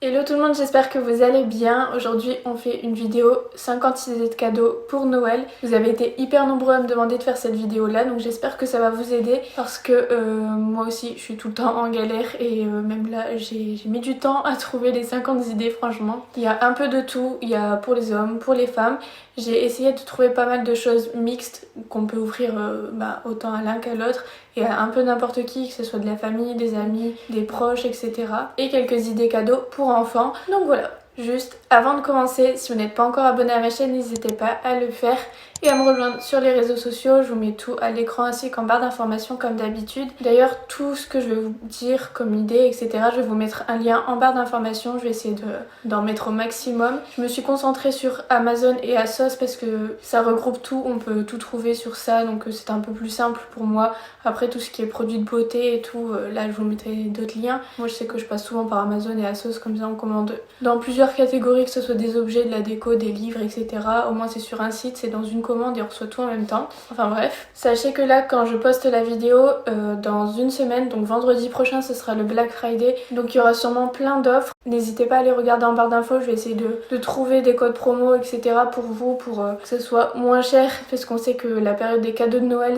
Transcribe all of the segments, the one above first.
Hello tout le monde, j'espère que vous allez bien. Aujourd'hui on fait une vidéo 50 idées de cadeaux pour Noël. Vous avez été hyper nombreux à me demander de faire cette vidéo là, donc j'espère que ça va vous aider parce que moi aussi je suis tout le temps en galère et même là j'ai mis du temps à trouver les 50 idées franchement. Il y a un peu de tout, il y a pour les hommes, pour les femmes. J'ai essayé de trouver pas mal de choses mixtes qu'on peut offrir autant à l'un qu'à l'autre et à un peu n'importe qui, que ce soit de la famille, des amis, des proches, etc. Et quelques idées cadeaux pour enfants. Donc voilà, juste avant de commencer, si vous n'êtes pas encore abonné à ma chaîne, n'hésitez pas à le faire et à me rejoindre sur les réseaux sociaux. Je vous mets tout à l'écran ainsi qu'en barre d'informations comme d'habitude. D'ailleurs, tout ce que je vais vous dire comme idée, etc., je vais vous mettre un lien en barre d'informations. Je vais essayer d'en mettre au maximum. Je me suis concentrée sur Amazon et ASOS parce que ça regroupe tout, on peut tout trouver sur ça, donc c'est un peu plus simple pour moi. Après, tout ce qui est produits de beauté et tout, là je vous mettrai d'autres liens. Moi je sais que je passe souvent par Amazon et ASOS, comme ça on commande dans plusieurs catégories, que ce soit des objets, de la déco, des livres, etc. Au moins c'est sur un site, c'est dans une commande et on reçoit tout en même temps. Enfin bref. Sachez que là quand je poste la vidéo, dans une semaine, donc vendredi prochain, ce sera le Black Friday. Donc il y aura sûrement plein d'offres. N'hésitez pas à les regarder en barre d'infos, je vais essayer de trouver des codes promo, etc. pour vous, pour que ce soit moins cher. Parce qu'on sait que la période des cadeaux de Noël,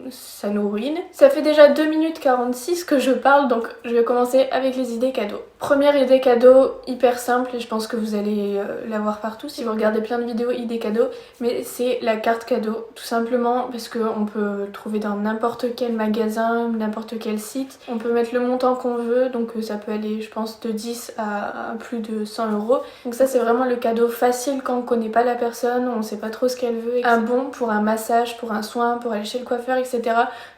ça nous ruine. Ça fait déjà 2 minutes 46 que je parle, donc je vais commencer avec les idées cadeaux. Première idée cadeau, hyper simple, et je pense que vous allez la voir partout si vous regardez plein de vidéos idées cadeaux, mais c'est la carte cadeau, tout simplement parce qu'on peut le trouver dans n'importe quel magasin, n'importe quel site. On peut mettre le montant qu'on veut, donc ça peut aller, je pense, de 10 à plus de 100 euros. Donc ça c'est vraiment le cadeau facile quand on connaît pas la personne, on sait pas trop ce qu'elle veut. Un bon pour un massage, pour un soin, pour aller chez le coiffeur, etc.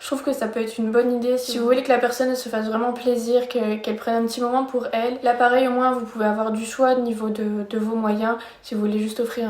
Je trouve que ça peut être une bonne idée si vous voulez que la personne se fasse vraiment plaisir, qu'elle prenne un petit moment pour elle. Là pareil, au moins vous pouvez avoir du choix au niveau de vos moyens. Si vous voulez juste offrir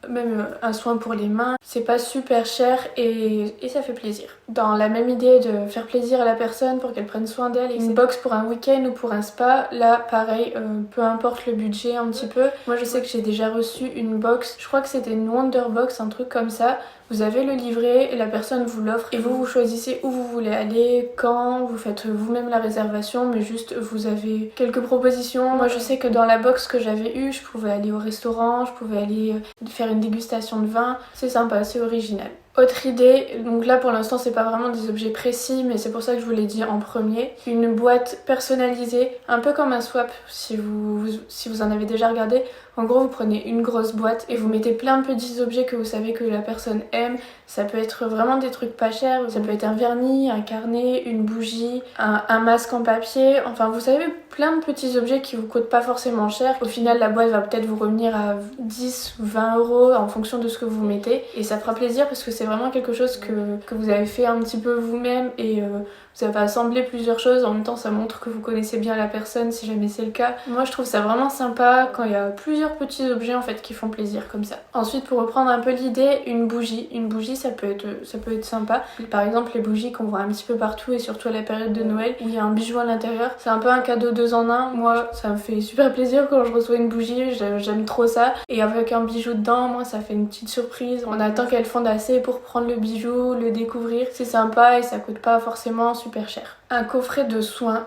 même un soin pour les mains, c'est pas super cher et ça fait plaisir. Dans la même idée de faire plaisir à la personne pour qu'elle prenne soin d'elle, une box pour un week-end ou pour un spa, là pareil, peu importe le budget un petit peu. Moi je sais que j'ai déjà reçu une box, je crois que c'était une Wonder Box, un truc comme ça. Vous avez le livret et la personne vous l'offre et vous choisissez où vous voulez aller, quand, vous faites vous-même la réservation, mais juste vous avez quelques propositions. Moi je sais que dans la box que j'avais eue, je pouvais aller au restaurant, je pouvais aller faire une dégustation de vin. C'est sympa, c'est original. Autre idée, donc là pour l'instant c'est pas vraiment des objets précis, mais c'est pour ça que je vous l'ai dit en premier. Une boîte personnalisée, un peu comme un swap si vous en avez déjà regardé. En gros vous prenez une grosse boîte et vous mettez plein de petits objets que vous savez que la personne aime. Ça peut être vraiment des trucs pas chers, ça peut être un vernis, un carnet, une bougie, un masque en papier. Enfin vous savez, plein de petits objets qui vous coûtent pas forcément cher. Au final la boîte va peut-être vous revenir à 10 ou 20 euros en fonction de ce que vous mettez. Et ça fera plaisir parce que c'est vraiment quelque chose que vous avez fait un petit peu vous-même et vous avez assemblé plusieurs choses. En même temps ça montre que vous connaissez bien la personne si jamais c'est le cas. Moi je trouve ça vraiment sympa quand il y a plusieurs petits objets en fait qui font plaisir comme ça. Ensuite pour reprendre un peu l'idée, une bougie. Une bougie ça peut être sympa. Par exemple les bougies qu'on voit un petit peu partout et surtout à la période de Noël où il y a un bijou à l'intérieur. C'est un peu un cadeau 2 en 1. Moi ça me fait super plaisir quand je reçois une bougie, j'aime trop ça. Et avec un bijou dedans, moi ça fait une petite surprise. On attend qu'elle fonde assez pour prendre le bijou, le découvrir. C'est sympa et ça coûte pas forcément super cher. Un coffret de soins,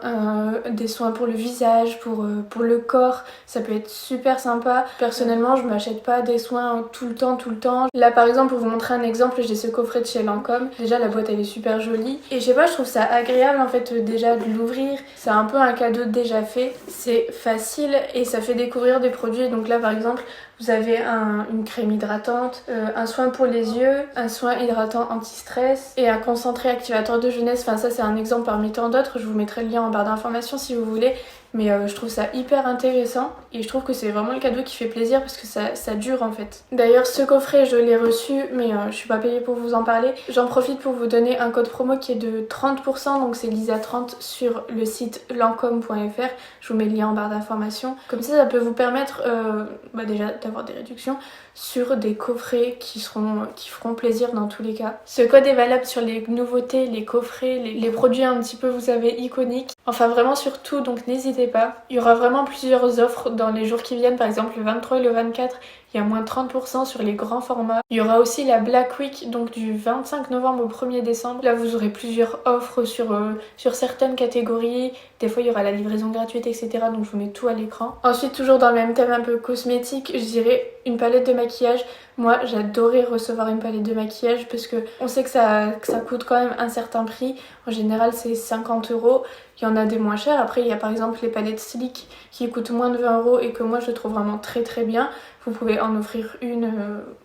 des soins pour le visage, pour le corps, ça peut être super sympa. Personnellement je m'achète pas des soins tout le temps. Là par exemple pour vous montrer un exemple, j'ai ce coffret de chez Lancôme. Déjà la boîte elle est super jolie et je sais pas, je trouve ça agréable en fait déjà de l'ouvrir. C'est un peu un cadeau déjà fait, c'est facile et ça fait découvrir des produits. Donc là par exemple vous avez une crème hydratante, un soin pour les yeux, un soin hydratant anti-stress et un concentré activateur de jeunesse. Enfin ça c'est un exemple parmi tant d'autres, je vous mettrai le lien en barre d'informations si vous voulez. Mais je trouve ça hyper intéressant et je trouve que c'est vraiment le cadeau qui fait plaisir parce que ça dure en fait. D'ailleurs ce coffret je l'ai reçu mais je suis pas payée pour vous en parler. J'en profite pour vous donner un code promo qui est de 30%, donc c'est Lisa30 sur le site lancome.fr. Je vous mets le lien en barre d'informations. Comme ça peut vous permettre déjà d'avoir des réductions sur des coffrets qui feront plaisir dans tous les cas. Ce code est valable sur les nouveautés, les coffrets, les produits un petit peu vous savez iconiques. Enfin vraiment sur tout, donc n'hésitez pas. Il y aura vraiment plusieurs offres dans les jours qui viennent, par exemple le 23 et le 24. il y a moins 30% sur les grands formats. Il y aura aussi la Black Week, donc du 25 novembre au 1er décembre. Là vous aurez plusieurs offres sur certaines catégories. Des fois il y aura la livraison gratuite, etc. Donc je vous mets tout à l'écran. Ensuite, toujours dans le même thème un peu cosmétique, je dirais une palette de maquillage. Moi j'adorais recevoir une palette de maquillage parce que on sait que ça coûte quand même un certain prix. En général c'est 50 €. Il y en a des moins chers. Après il y a par exemple les palettes Sleek qui coûtent moins de 20 € et que moi je trouve vraiment très très bien. Vous pouvez en offrir une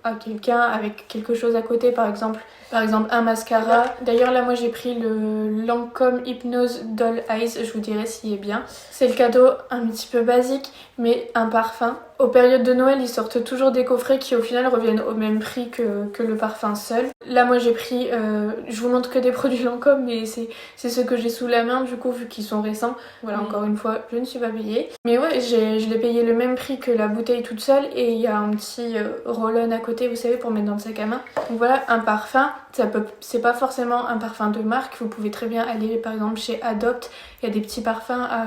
à quelqu'un avec quelque chose à côté, par exemple un mascara. D'ailleurs là moi j'ai pris le Lancôme Hypnose Doll Eyes, je vous dirai s'il est bien. C'est le cadeau un petit peu basique mais un parfum. Aux périodes de Noël ils sortent toujours des coffrets qui au final reviennent au même prix que le parfum seul. Là moi j'ai pris, je vous montre que des produits Lancôme mais c'est ceux que j'ai sous la main du coup vu qu'ils sont récents. Voilà, encore une fois je ne suis pas payée. Mais ouais je l'ai payé le même prix que la bouteille toute seule et il y a un petit roll-on à côté vous savez pour mettre dans le sac à main. Donc voilà, un parfum, c'est pas forcément un parfum de marque, vous pouvez très bien aller par exemple chez Adopt, il y a des petits parfums à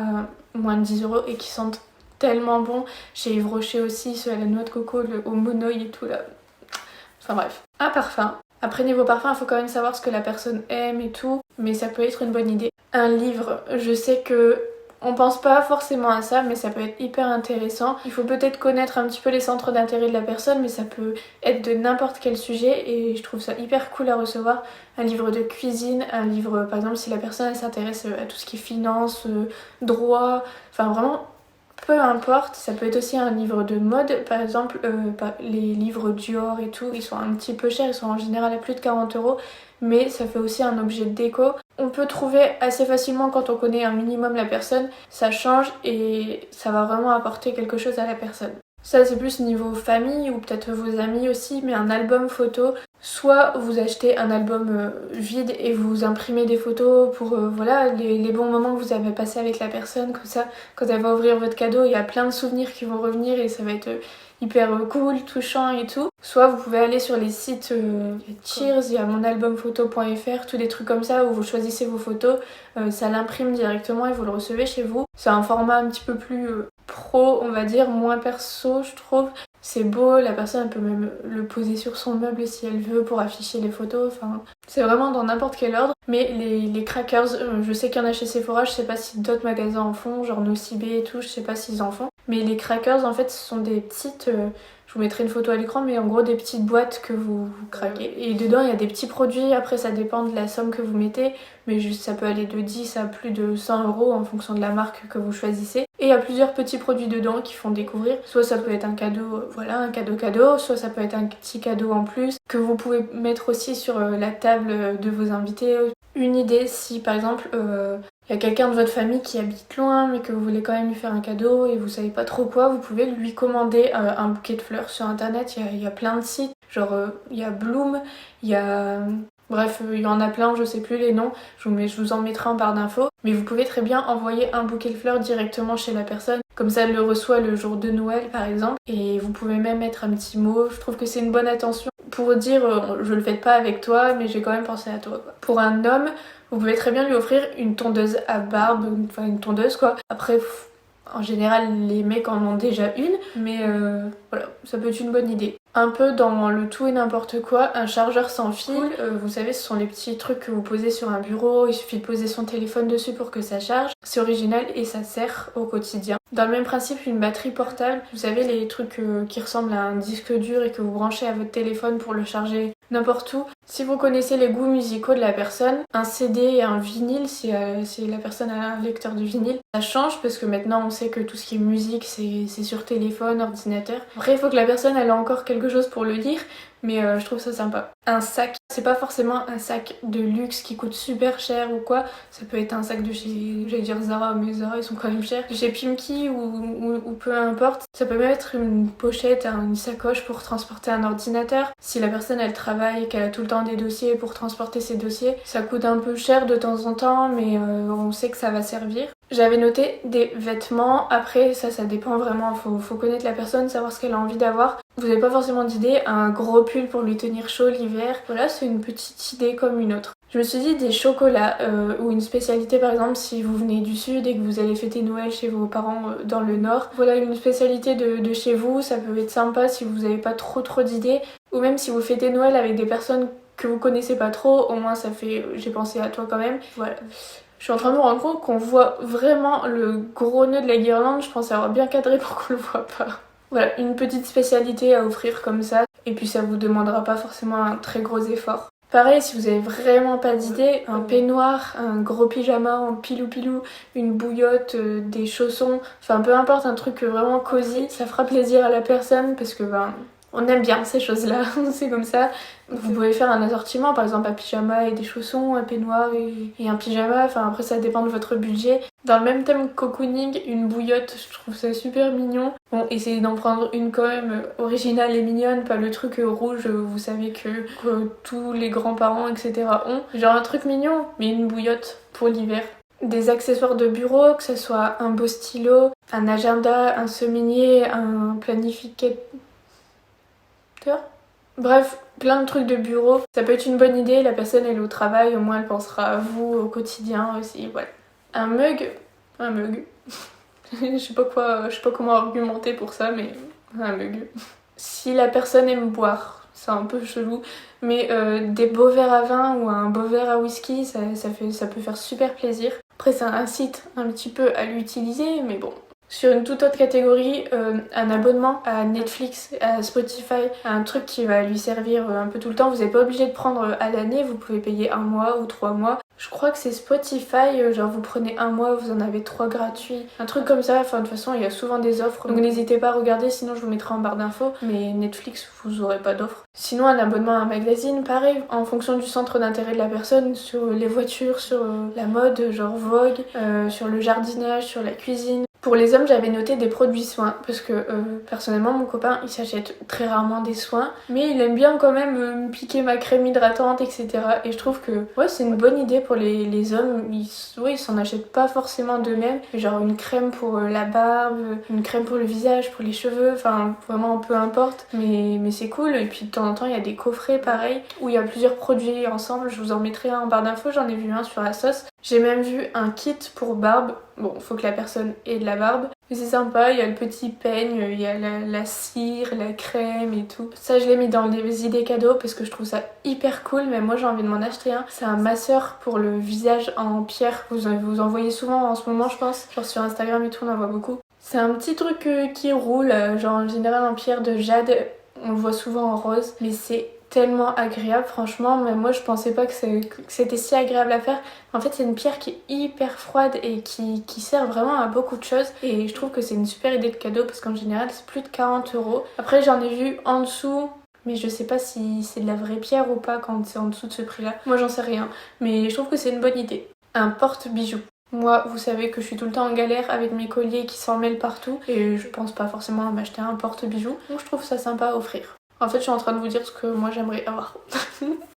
moins de 10 € et qui sentent tellement bon. Chez Yves Rocher aussi, ceux à la noix de coco, au monoï et tout là. Enfin bref, un parfum. Après niveau parfum, il faut quand même savoir ce que la personne aime et tout, mais ça peut être une bonne idée. Un livre, je sais que on pense pas forcément à ça, mais ça peut être hyper intéressant. Il faut peut-être connaître un petit peu les centres d'intérêt de la personne, mais ça peut être de n'importe quel sujet et je trouve ça hyper cool à recevoir. Un livre de cuisine, un livre par exemple si la personne elle s'intéresse à tout ce qui est finance, droit, enfin vraiment peu importe. Ça peut être aussi un livre de mode, par exemple les livres Dior et tout, ils sont un petit peu chers, ils sont en général à plus de 40 €, mais ça fait aussi un objet de déco. On peut trouver assez facilement quand on connaît un minimum la personne, ça change et ça va vraiment apporter quelque chose à la personne. Ça c'est plus niveau famille ou peut-être vos amis aussi, mais un album photo, soit vous achetez un album vide et vous imprimez des photos pour voilà les bons moments que vous avez passés avec la personne, comme ça quand elle va ouvrir votre cadeau il y a plein de souvenirs qui vont revenir et ça va être hyper cool, touchant et tout. Soit vous pouvez aller sur les sites Cheers, il y a monalbumphoto.fr, tous des trucs comme ça où vous choisissez vos photos, ça l'imprime directement et vous le recevez chez vous. C'est un format un petit peu plus pro, on va dire, moins perso je trouve. C'est beau, la personne elle peut même le poser sur son meuble si elle veut pour afficher les photos, enfin c'est vraiment dans n'importe quel ordre. Mais les crackers, je sais qu'il y en a chez Sephora, je sais pas si d'autres magasins en font, genre Nocibé et tout, je sais pas s'ils en font. Mais les crackers en fait ce sont des petites, je vous mettrai une photo à l'écran, mais en gros des petites boîtes que vous craquez. Et dedans il y a des petits produits, après ça dépend de la somme que vous mettez, mais juste ça peut aller de 10 à plus de 100 € en fonction de la marque que vous choisissez. Et il y a plusieurs petits produits dedans qui font découvrir. Soit ça peut être un cadeau, voilà, un cadeau, soit ça peut être un petit cadeau en plus que vous pouvez mettre aussi sur la table de vos invités. Une idée, si par exemple il y a quelqu'un de votre famille qui habite loin mais que vous voulez quand même lui faire un cadeau et vous savez pas trop quoi, vous pouvez lui commander un bouquet de fleurs sur internet. Il y a plein de sites, genre il y a Bloom, il y a... Bref, il y en a plein, je sais plus les noms, je vous en mettrai en barre d'infos. Mais vous pouvez très bien envoyer un bouquet de fleurs directement chez la personne. Comme ça, elle le reçoit le jour de Noël par exemple. Et vous pouvez même mettre un petit mot, je trouve que c'est une bonne attention. Pour dire, je le fais pas avec toi, mais j'ai quand même pensé à toi, quoi. Pour un homme, vous pouvez très bien lui offrir une tondeuse à barbe, enfin une tondeuse quoi. Après, en général, les mecs en ont déjà une, mais voilà, ça peut être une bonne idée. Un peu dans le tout et n'importe quoi, un chargeur sans fil, vous savez ce sont les petits trucs que vous posez sur un bureau, il suffit de poser son téléphone dessus pour que ça charge. C'est original et ça sert au quotidien. Dans le même principe, une batterie portable, vous savez les trucs qui ressemblent à un disque dur et que vous branchez à votre téléphone pour le charger n'importe où. Si vous connaissez les goûts musicaux de la personne, un CD et un vinyle, si la personne a un lecteur de vinyle, ça change parce que maintenant on sait que tout ce qui est musique c'est sur téléphone, ordinateur. Après il faut que la personne elle ait encore quelque chose pour le lire, mais je trouve ça sympa. Un sac, c'est pas forcément un sac de luxe qui coûte super cher ou quoi, ça peut être un sac de chez, j'allais dire Zara, mais Zara ils sont quand même chers, chez Pimki ou peu importe. Ça peut même être une pochette, une sacoche pour transporter un ordinateur. Si la personne elle travaille et qu'elle a tout le temps des dossiers pour transporter ses dossiers, ça coûte un peu cher de temps en temps, mais on sait que ça va servir. J'avais noté des vêtements, après ça dépend vraiment, faut connaître la personne, savoir ce qu'elle a envie d'avoir. Vous n'avez pas forcément d'idée, un gros pull pour lui tenir chaud l'hiver, voilà c'est une petite idée comme une autre. Je me suis dit des chocolats ou une spécialité par exemple si vous venez du sud et que vous allez fêter Noël chez vos parents dans le nord. Voilà une spécialité de chez vous, ça peut être sympa si vous n'avez pas trop d'idées. Ou même si vous fêtez Noël avec des personnes que vous connaissez pas trop, au moins ça fait j'ai pensé à toi quand même. Voilà. Je suis en train de me rendre compte qu'on voit vraiment le gros nœud de la guirlande, je pense avoir bien cadré pour qu'on le voit pas. Voilà, une petite spécialité à offrir comme ça, et puis ça vous demandera pas forcément un très gros effort. Pareil, si vous avez vraiment pas d'idée, un peignoir, un gros pyjama en pilou-pilou, une bouillotte, des chaussons, enfin peu importe, un truc vraiment cosy, ça fera plaisir à la personne parce que on aime bien ces choses-là, c'est comme ça. Vous pouvez faire un assortiment, par exemple un pyjama et des chaussons, un peignoir et un pyjama, enfin après ça dépend de votre budget. Dans le même thème cocooning, une bouillotte, je trouve ça super mignon. Bon, essayez d'en prendre une quand même originale et mignonne, pas le truc rouge, vous savez que tous les grands-parents, etc. ont. Genre un truc mignon, mais une bouillotte pour l'hiver. Des accessoires de bureau, que ce soit un beau stylo, un agenda, un seminier, un planificateur. Bref, plein de trucs de bureau. Ça peut être une bonne idée, la personne elle est au travail, au moins elle pensera à vous au quotidien aussi, voilà. Un mug. je sais pas comment argumenter pour ça, mais un mug. Si la personne aime boire, c'est un peu chelou, mais des beaux verres à vin ou un beau verre à whisky, ça peut faire super plaisir. Après ça incite un petit peu à l'utiliser, mais bon. Sur une toute autre catégorie, un abonnement à Netflix, à Spotify, un truc qui va lui servir un peu tout le temps. Vous n'êtes pas obligé de prendre à l'année, vous pouvez payer 1 mois ou 3 mois. Je crois que c'est Spotify, genre vous prenez 1 mois, vous en avez 3 gratuits. Un truc comme ça, enfin de toute façon il y a souvent des offres. Donc n'hésitez pas à regarder, sinon je vous mettrai en barre d'infos. Mais Netflix, vous aurez pas d'offre. Sinon un abonnement à un magazine, pareil, en fonction du centre d'intérêt de la personne, sur les voitures, sur la mode, genre Vogue, sur le jardinage, sur la cuisine. Pour les hommes, j'avais noté des produits soins parce que personnellement, mon copain il s'achète très rarement des soins, mais il aime bien quand même me piquer ma crème hydratante, etc. Et je trouve que ouais, c'est une bonne idée pour les hommes. Ils s'en achètent pas forcément d'eux-mêmes, genre une crème pour la barbe, une crème pour le visage, pour les cheveux, enfin vraiment peu importe. Mais c'est cool. Et puis de temps en temps, il y a des coffrets pareil où il y a plusieurs produits ensemble. Je vous en mettrai un en barre d'infos, j'en ai vu un sur Asos. J'ai même vu un kit pour barbe. Bon, faut que la personne ait de la barbe. Mais c'est sympa, il y a le petit peigne, il y a la cire, la crème et tout. Ça, je l'ai mis dans les idées cadeaux parce que je trouve ça hyper cool. Mais moi, j'ai envie de m'en acheter un. C'est un masseur pour le visage en pierre. Vous en voyez souvent en ce moment, je pense. Genre sur Instagram et tout, on en voit beaucoup. C'est un petit truc qui roule, genre en général en pierre de jade. On le voit souvent en rose. Mais c'est tellement agréable, franchement. Mais moi, je pensais pas que c'était si agréable à faire. En fait, c'est une pierre qui est hyper froide et qui sert vraiment à beaucoup de choses. Et je trouve que c'est une super idée de cadeau parce qu'en général, c'est plus de 40 €. Après, j'en ai vu en dessous, mais je sais pas si c'est de la vraie pierre ou pas quand c'est en dessous de ce prix-là. Moi, j'en sais rien. Mais je trouve que c'est une bonne idée. Un porte-bijoux. Moi, vous savez que je suis tout le temps en galère avec mes colliers qui s'en mêlent partout. Et je pense pas forcément à m'acheter un porte-bijoux. Donc, je trouve ça sympa à offrir. En fait, je suis en train de vous dire ce que moi j'aimerais avoir.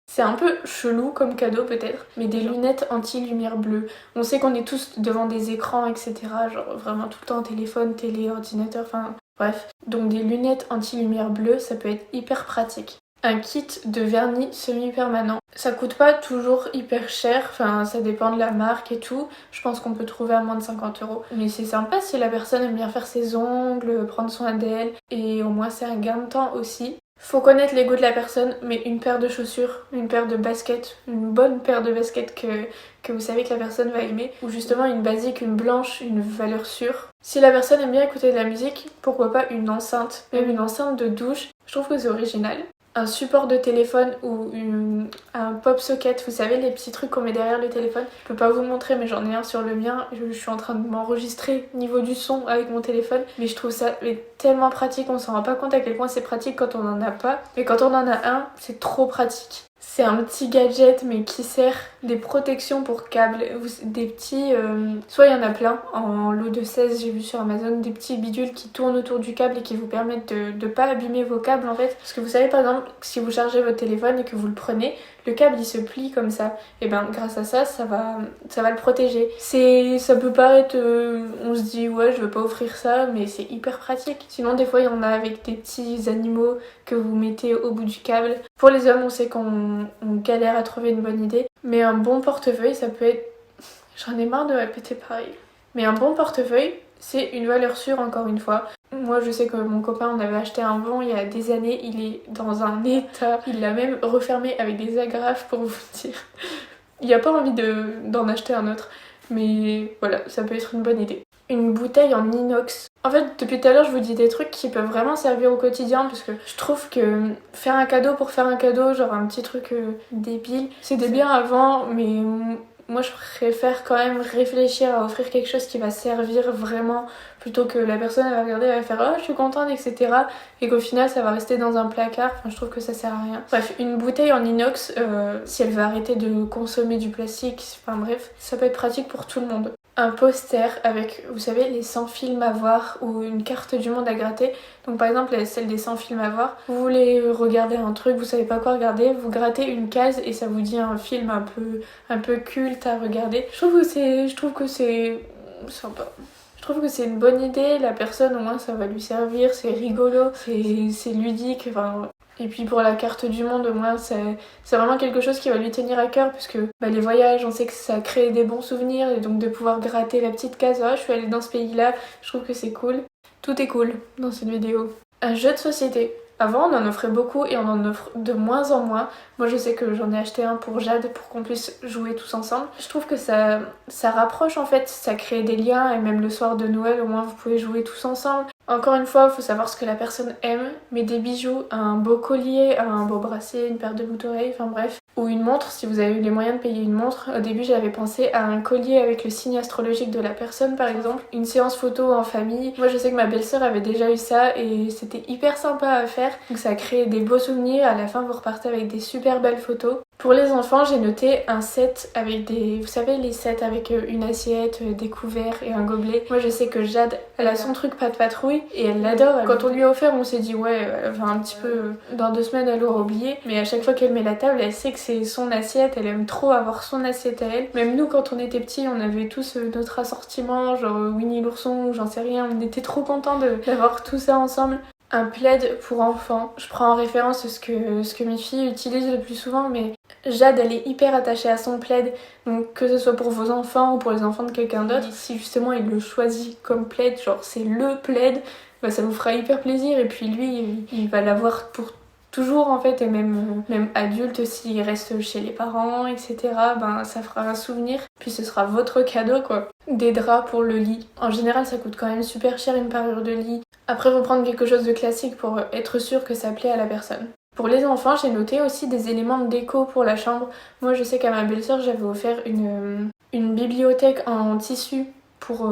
C'est un peu chelou comme cadeau peut-être, mais des lunettes anti-lumière bleue. On sait qu'on est tous devant des écrans, etc. Genre vraiment tout le temps téléphone, télé, ordinateur, enfin bref. Donc des lunettes anti-lumière bleue, ça peut être hyper pratique. Un kit de vernis semi-permanent. Ça coûte pas toujours hyper cher, enfin ça dépend de la marque et tout. Je pense qu'on peut trouver à moins de 50 €. Mais c'est sympa si la personne aime bien faire ses ongles, prendre soin d'elle. Et au moins c'est un gain de temps aussi. Faut connaître les goûts de la personne, mais une paire de chaussures, une paire de baskets, une bonne paire de baskets que vous savez que la personne va aimer, ou justement une basique, une blanche, une valeur sûre. Si la personne aime bien écouter de la musique, pourquoi pas une enceinte, même une enceinte de douche, je trouve que c'est original. Un support de téléphone ou un pop socket, vous savez les petits trucs qu'on met derrière le téléphone. Je peux pas vous le montrer mais j'en ai un sur le mien, je suis en train de m'enregistrer niveau du son avec mon téléphone, mais je trouve ça tellement pratique, on s'en rend pas compte à quel point c'est pratique quand on en a pas, mais quand on en a un, c'est trop pratique. C'est un petit gadget mais qui sert des protections pour câbles, des petits, soit il y en a plein, en lot de 16 j'ai vu sur Amazon, des petits bidules qui tournent autour du câble et qui vous permettent de pas abîmer vos câbles en fait. Parce que vous savez par exemple, si vous chargez votre téléphone et que vous le prenez, le câble il se plie comme ça. Et ben grâce à ça, ça va le protéger. Ça peut paraître, on se dit ouais je veux pas offrir ça, mais c'est hyper pratique. Sinon des fois il y en a avec des petits animaux que vous mettez au bout du câble. Pour les hommes on sait qu'on galère à trouver une bonne idée, mais un bon portefeuille ça peut être... J'en ai marre de répéter pareil. Mais un bon portefeuille c'est une valeur sûre encore une fois. Moi je sais que mon copain on avait acheté un bon il y a des années, il est dans un état, il l'a même refermé avec des agrafes pour vous dire. Il n'y a pas envie d'en acheter un autre, mais voilà, ça peut être une bonne idée. Une bouteille en inox. En fait, depuis tout à l'heure, je vous dis des trucs qui peuvent vraiment servir au quotidien parce que je trouve que faire un cadeau pour faire un cadeau, genre un petit truc débile, c'était bien avant, mais moi je préfère quand même réfléchir à offrir quelque chose qui va servir vraiment plutôt que la personne elle va regarder, elle va faire oh je suis contente etc. et qu'au final ça va rester dans un placard, enfin je trouve que ça sert à rien. Bref, une bouteille en inox, si elle veut arrêter de consommer du plastique, enfin bref, ça peut être pratique pour tout le monde. Un poster avec, vous savez, les 100 films à voir ou une carte du monde à gratter. Donc par exemple, celle des 100 films à voir. Vous voulez regarder un truc, vous savez pas quoi regarder, vous grattez une case et ça vous dit un film un peu culte à regarder. Je trouve que c'est sympa. Je trouve que c'est une bonne idée, la personne au moins ça va lui servir, c'est rigolo, c'est ludique, enfin... Et puis pour la carte du monde, au moins c'est vraiment quelque chose qui va lui tenir à cœur puisque les voyages, on sait que ça crée des bons souvenirs et donc de pouvoir gratter la petite case, oh je suis allée dans ce pays-là, je trouve que c'est cool. Tout est cool dans cette vidéo. Un jeu de société. Avant on en offrait beaucoup et on en offre de moins en moins. Moi je sais que j'en ai acheté un pour Jade pour qu'on puisse jouer tous ensemble. Je trouve que ça rapproche en fait, ça crée des liens et même le soir de Noël au moins vous pouvez jouer tous ensemble. Encore une fois, il faut savoir ce que la personne aime, mais des bijoux, un beau collier, un beau bracelet, une paire de boucles d'oreilles, enfin bref. Ou une montre, si vous avez eu les moyens de payer une montre. Au début j'avais pensé à un collier avec le signe astrologique de la personne par exemple. Une séance photo en famille. Moi je sais que ma belle-sœur avait déjà eu ça et c'était hyper sympa à faire. Donc ça a créé des beaux souvenirs, à la fin vous repartez avec des super belles photos. Pour les enfants, j'ai noté un set avec des... Vous savez, les sets avec une assiette, des couverts et un gobelet. Moi, je sais que Jade, elle a son truc pas de patrouille et elle l'adore. Quand on lui a offert, on s'est dit, ouais, elle va un petit peu... Dans 2 semaines, elle aura oublié. Mais à chaque fois qu'elle met la table, elle sait que c'est son assiette. Elle aime trop avoir son assiette à elle. Même nous, quand on était petits, on avait tous notre assortiment, genre Winnie l'ourson, j'en sais rien. On était trop contents d'avoir tout ça ensemble. Un plaid pour enfants. Je prends en référence ce que mes filles utilisent le plus souvent, mais Jade elle est hyper attachée à son plaid, donc que ce soit pour vos enfants ou pour les enfants de quelqu'un d'autre, si justement il le choisit comme plaid, genre c'est le plaid, bah ça vous fera hyper plaisir et puis lui il va l'avoir pour toujours en fait et même adulte s'il reste chez les parents etc, ben ça fera un souvenir, puis ce sera votre cadeau quoi. Des draps pour le lit. En général ça coûte quand même super cher une parure de lit. Après vous prendre quelque chose de classique pour être sûr que ça plaît à la personne. Pour les enfants, j'ai noté aussi des éléments de déco pour la chambre. Moi, je sais qu'à ma belle-sœur, j'avais offert une bibliothèque en tissu pour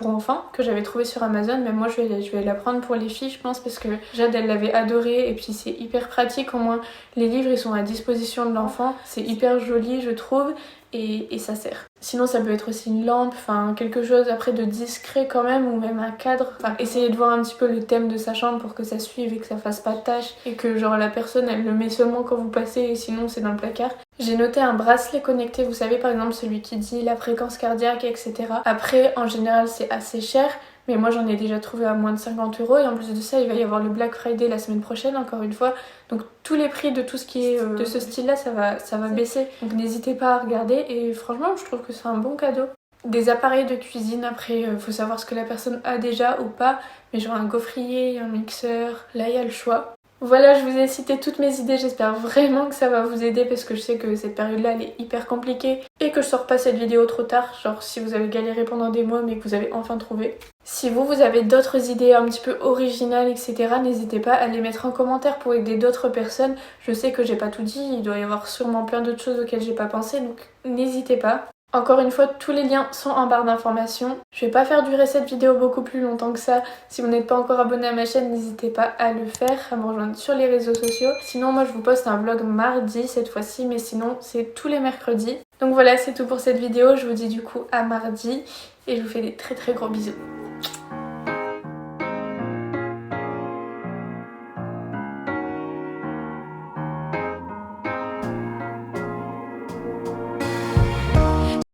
enfants que j'avais trouvé sur Amazon. Mais moi, je vais la prendre pour les filles, je pense, parce que Jade, elle l'avait adoré. Et puis, c'est hyper pratique. Au moins, les livres, ils sont à disposition de l'enfant. C'est hyper joli, je trouve. Et ça sert. Sinon ça peut être aussi une lampe, enfin quelque chose après de discret quand même, ou même un cadre. Enfin essayez de voir un petit peu le thème de sa chambre pour que ça suive et que ça fasse pas de tâches et que genre la personne elle le met seulement quand vous passez et sinon c'est dans le placard. J'ai noté un bracelet connecté, vous savez par exemple celui qui dit la fréquence cardiaque etc. Après en général c'est assez cher. Mais moi j'en ai déjà trouvé à moins de 50 € et en plus de ça il va y avoir le Black Friday la semaine prochaine encore une fois. Donc tous les prix de tout ce qui est de ce style là ça va baisser. Donc n'hésitez pas à regarder et franchement je trouve que c'est un bon cadeau. Des appareils de cuisine, après faut savoir ce que la personne a déjà ou pas. Mais genre un gaufrier, un mixeur, là il y a le choix. Voilà, je vous ai cité toutes mes idées, j'espère vraiment que ça va vous aider parce que je sais que cette période-là elle est hyper compliquée et que je sors pas cette vidéo trop tard, genre si vous avez galéré pendant des mois mais que vous avez enfin trouvé. Si vous avez d'autres idées un petit peu originales etc, n'hésitez pas à les mettre en commentaire pour aider d'autres personnes. Je sais que j'ai pas tout dit, il doit y avoir sûrement plein d'autres choses auxquelles j'ai pas pensé donc n'hésitez pas. Encore une fois, tous les liens sont en barre d'informations. Je vais pas faire durer cette vidéo beaucoup plus longtemps que ça. Si vous n'êtes pas encore abonné à ma chaîne, n'hésitez pas à le faire, à me rejoindre sur les réseaux sociaux. Sinon, moi je vous poste un vlog mardi cette fois-ci, mais sinon c'est tous les mercredis. Donc voilà, c'est tout pour cette vidéo. Je vous dis du coup à mardi et je vous fais des très gros bisous.